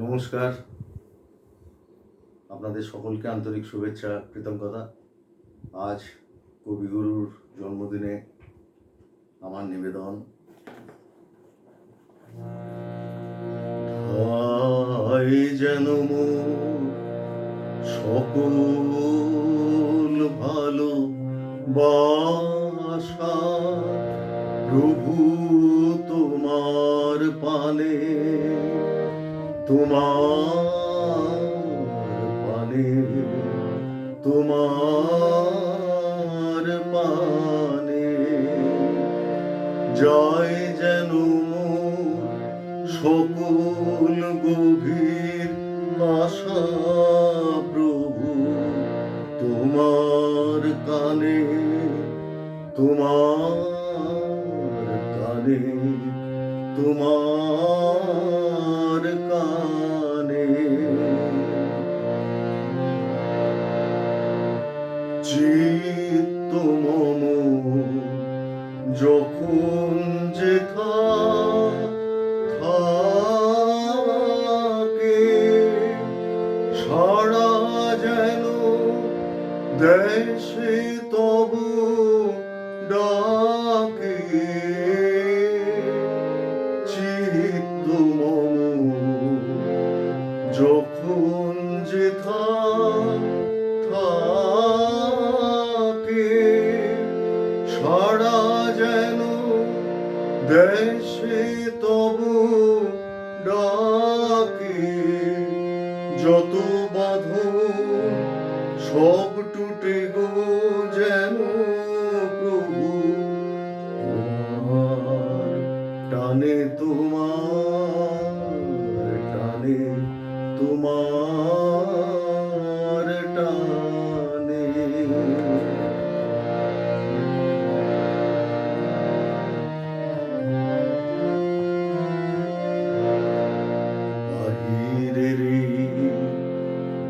নমস্কার, আপনাদের সকলকে আন্তরিক শুভেচ্ছা, কৃতজ্ঞতা। আজ কবিগুরুর জন্মদিনে আমার নিবেদন। ঠাই যেন সকল ভালোবাসা প্রভু তোমার পানে, তোমার পানে, তোমার পানে জয় যেন সকল গভীর আশা প্রভু তোমার কানে, তোমার কানে, তোমার কানে। চিত্ত মম যখন যেথা থাকে সারা যেন দেশে তবু ডাকে। চিত্ত মম যখন যেথা থাকে সারা যেন দেশে তবু ডাকে। যত বাঁধন সব টুটে গো যেন প্রভু তোমার টানে, তোমার টানে, তোমার টানে। বাহিরের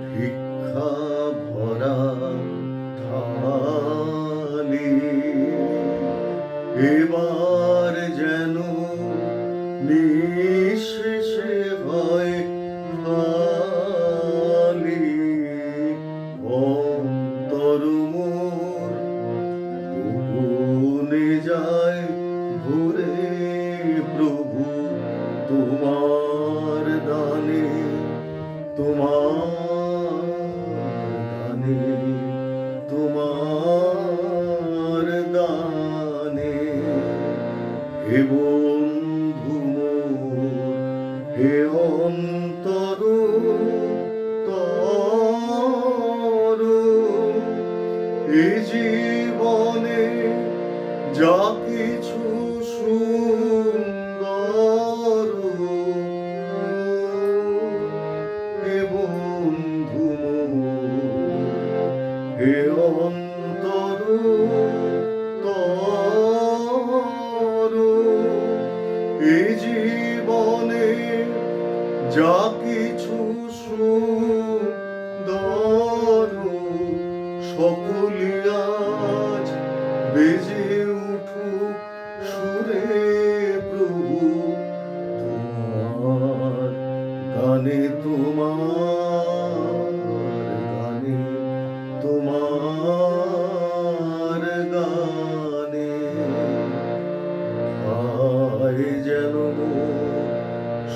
ভিক্ষা ভরা থালি এবার যেন নিঃশেষে হয় খালি। অন্তর মোর গোপনে যায় ভরে প্রভু তোমার দানে, তোমার দানে, তোমার দানে। হে বন্ধু মোর, হে অন্তর তর, এ জীবনে যা কিছু সুন্দর, হে বন্ধু মোর, হে অন্তর তর, এ জীবনে যা কিছু সুন্দর সকলি আজ বেজে উঠুক সুরে প্রভু তোমার গানে, তোমার গানে, তোমার গানে। আয় যেন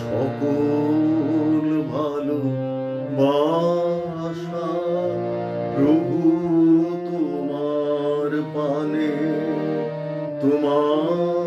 সকল ভালোবাসা প্রভু তোমার পানে, তোমার